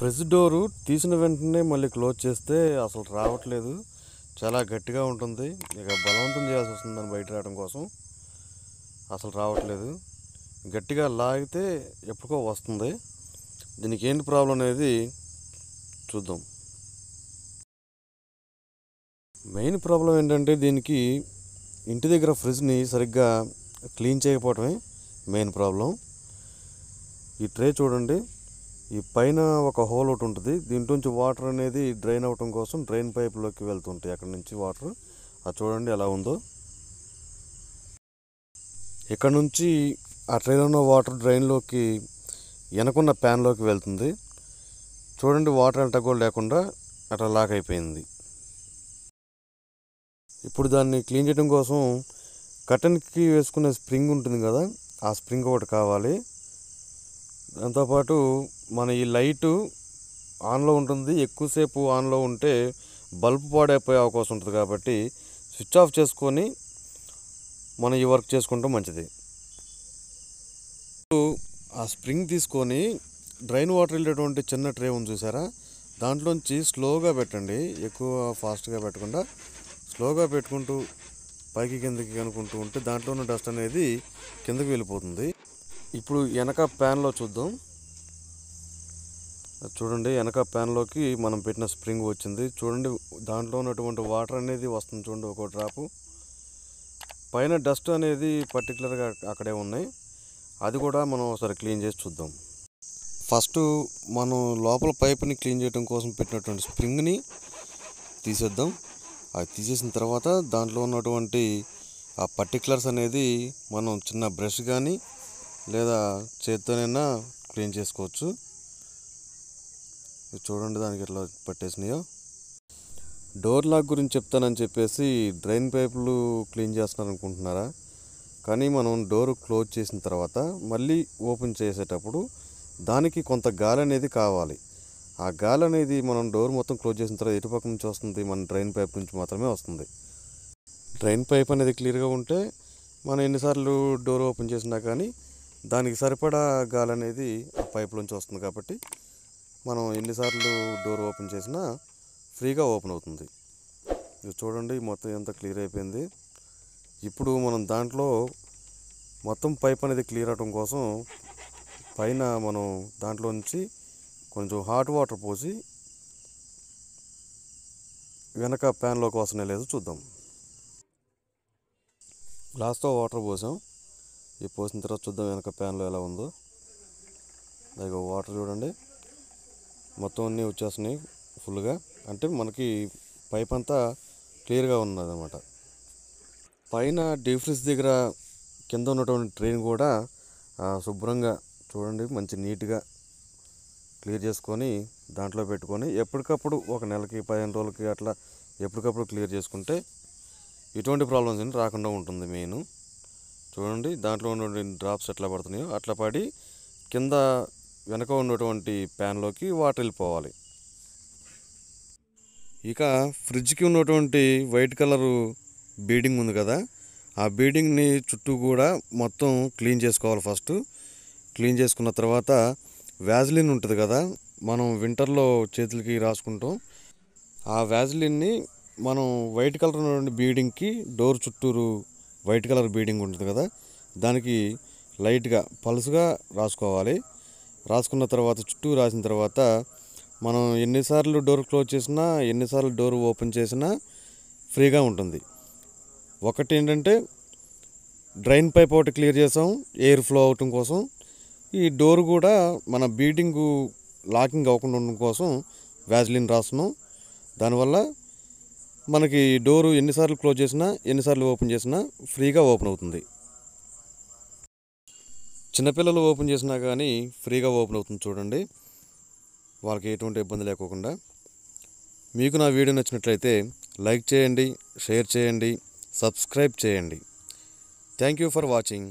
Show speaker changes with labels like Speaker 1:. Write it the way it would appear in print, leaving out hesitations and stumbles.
Speaker 1: Fridge door తీసిన వెంటనే మళ్ళీ క్లోజ్ చేస్తే అసలు రావట్లేదు. చాలా గట్టిగా ఉంటుంది. ఇక బలవంతం చేయాల్సి వస్తుంది దాన్ని బయట రావడం కోసం. అసలు రావట్లేదు. గట్టిగా లాగితే ఎప్పుడుకో వస్తుంది. దీనికి ఏంటి ప్రాబ్లం అనేది చూద్దాం. మెయిన్ ప్రాబ్లం ఏంటంటే దీనికి ఇంటి దగ్గర ఫ్రిడ్జ్ని సరిగ్గా క్లీన్ చేయకపోవటమే మెయిన్ ప్రాబ్లం. ఈ ట్రే చూడండి, ఈ పైన ఒక హోల్ ఒకటి ఉంటుంది. దీంట్లోంచి వాటర్ అనేది డ్రైన్ అవటం కోసం డ్రైన్ పైప్లోకి వెళ్తుంటాయి. అక్కడ నుంచి వాటర్ అది చూడండి ఎలా ఉందో. ఇక్కడ నుంచి ఆ ట్రైలో ఉన్న వాటర్ డ్రైన్లోకి వెనకున్న ప్యాన్లోకి వెళ్తుంది. చూడండి వాటర్ అంతా కూడా లేకుండా అట్లా లాక్ అయిపోయింది. ఇప్పుడు దాన్ని క్లీన్ చేయడం కోసం కర్టన్కి వేసుకునే స్ప్రింగ్ ఉంటుంది కదా, ఆ స్ప్రింగ్ ఒకటి కావాలి. దాంతోపాటు మన ఈ లైటు ఆన్లో ఉంటుంది. ఎక్కువసేపు ఆన్లో ఉంటే బల్బ్ పాడైపోయే అవకాశం ఉంటుంది. కాబట్టి స్విచ్ ఆఫ్ చేసుకొని మనం ఈ వర్క్ చేసుకుంటాం మంచిది. ఆ స్ప్రింగ్ తీసుకొని డ్రైన్ వాటర్ వెళ్ళేటువంటి చిన్న ట్రే ఉంది చూసారా, దాంట్లోంచి స్లోగా పెట్టండి. ఎక్కువ ఫాస్ట్గా పెట్టకుండా స్లోగా పెట్టుకుంటూ పైకి కిందకి కనుక్కుంటూ ఉంటే దాంట్లో ఉన్న డస్ట్ అనేది కిందకి వెళ్ళిపోతుంది. ఇప్పుడు వెనక ప్యాన్లో చూద్దాం. చూడండి వెనక ప్యాన్లోకి మనం పెట్టిన స్ప్రింగ్ వచ్చింది. చూడండి దాంట్లో ఉన్నటువంటి వాటర్ అనేది వస్తుంది. చూడండి ఒక్కో డ్రాపు. పైన డస్ట్ అనేది పర్టికులర్గా అక్కడే ఉన్నాయి. అది కూడా మనం ఒకసారి క్లీన్ చేసి చూద్దాం. ఫస్ట్ మనం లోపల పైప్ని క్లీన్ చేయడం కోసం పెట్టినటువంటి స్ప్రింగ్ని తీసేద్దాం. అది తీసేసిన తర్వాత దాంట్లో ఉన్నటువంటి ఆ పర్టికులర్స్ అనేది మనం చిన్న బ్రష్ కానీ లేదా చేత్తోనైనా క్లీన్ చేసుకోవచ్చు. చూడండి దానికి ఎట్లా పట్టేసినాయో. డోర్ లాక్ గురించి చెప్తానని చెప్పేసి డ్రైన్ పైపులు క్లీన్ చేస్తున్నారు అనుకుంటున్నారా? కానీ మనం డోర్ క్లోజ్ చేసిన తర్వాత మళ్ళీ ఓపెన్ చేసేటప్పుడు దానికి కొంత గాలి అనేది కావాలి. ఆ గాలి అనేది మనం డోర్ మొత్తం క్లోజ్ చేసిన తర్వాత ఎటుపక్క నుంచి వస్తుంది? మన డ్రైన్ పైప్ నుంచి మాత్రమే వస్తుంది. డ్రైన్ పైప్ అనేది క్లియర్గా ఉంటే మనం ఎన్నిసార్లు డోర్ ఓపెన్ చేసినా కానీ దానికి సరిపడా గాలి అనేది ఆ పైపులోంచి వస్తుంది. కాబట్టి మనం ఎన్నిసార్లు డోర్ ఓపెన్ చేసినా ఫ్రీగా ఓపెన్ అవుతుంది. ఇది చూడండి మొత్తం ఎంత క్లియర్ అయిపోయింది. ఇప్పుడు మనం దాంట్లో మొత్తం పైప్ అనేది క్లియర్ అవడం కోసం పైన మనం దాంట్లో నుంచి కొంచెం హాట్ వాటర్ పోసి వెనక ప్యాన్లోకి వస్తున్నాయి లేదో చూద్దాం. గ్లాస్తో వాటర్ పోసాం. ఈ పోసిన తర్వాత చూద్దాం వెనక ప్యాన్లో ఎలా ఉందో. ఇక వాటర్ చూడండి మొత్తం అన్నీ వచ్చేస్తున్నాయి ఫుల్గా. అంటే మనకి పైప్ అంతా క్లియర్గా ఉన్నదన్నమాట. పైన డీప్ ఫ్రిడ్జ్ దగ్గర కింద ఉన్నటువంటి ట్రైన్ కూడా శుభ్రంగా చూడండి మంచి నీట్గా క్లియర్ చేసుకొని దాంట్లో పెట్టుకొని ఎప్పటికప్పుడు ఒక నెలకి 15 రోజులకి అట్లా ఎప్పటికప్పుడు క్లియర్ చేసుకుంటే ఎటువంటి ప్రాబ్లమ్స్ అని రాకుండా ఉంటుంది. మెయిన్ చూడండి దాంట్లో ఉన్నటువంటి డ్రాప్స్ ఎట్లా పడుతున్నాయో అట్లా పడి కింద వెనక ఉన్నటువంటి ప్యాన్లోకి వాటర్ వెళ్ళిపోవాలి. ఇక ఫ్రిడ్జ్కి ఉన్నటువంటి వైట్ కలరు బీడింగ్ ఉంది కదా, ఆ బీడింగ్ని చుట్టూ కూడా మొత్తం క్లీన్ చేసుకోవాలి. ఫస్ట్ క్లీన్ చేసుకున్న తర్వాత వ్యాజ్లిన్ ఉంటుంది కదా, మనం వింటర్లో చేతులకి రాసుకుంటాం. ఆ వ్యాజ్లిన్ని మనం వైట్ కలర్ ఉన్నటువంటి బీడింగ్కి డోర్ చుట్టూరు వైట్ కలర్ బీడింగ్ ఉంటుంది కదా, దానికి లైట్గా పలుసుగా రాసుకోవాలి. రాసుకున్న తర్వాత చుట్టూ రాసిన తర్వాత మనం ఎన్నిసార్లు డోర్ క్లోజ్ చేసినా ఎన్నిసార్లు డోర్ ఓపెన్ చేసినా ఫ్రీగా ఉంటుంది. ఒకటి ఏంటంటే డ్రైన్ పైప్ ఒకటి క్లియర్ చేసాం ఎయిర్ ఫ్లో అవటం కోసం. ఈ డోర్ కూడా మన బీడింగు లాకింగ్ అవ్వకుండా ఉండడం కోసం వ్యాజ్లిన్ రాస్తున్నాం. దానివల్ల మనకి డోరు ఎన్నిసార్లు క్లోజ్ చేసినా ఎన్నిసార్లు ఓపెన్ చేసినా ఫ్రీగా ఓపెన్ అవుతుంది. చిన్నపిల్లలు ఓపెన్ చేసినా కానీ ఫ్రీగా ఓపెన్ అవుతుంది. చూడండి వాళ్ళకి ఎటువంటి ఇబ్బంది లేకోకుండా. మీకు నా వీడియో నచ్చినట్లయితే లైక్ చేయండి, షేర్ చేయండి, సబ్స్క్రైబ్ చేయండి. Thank you for watching.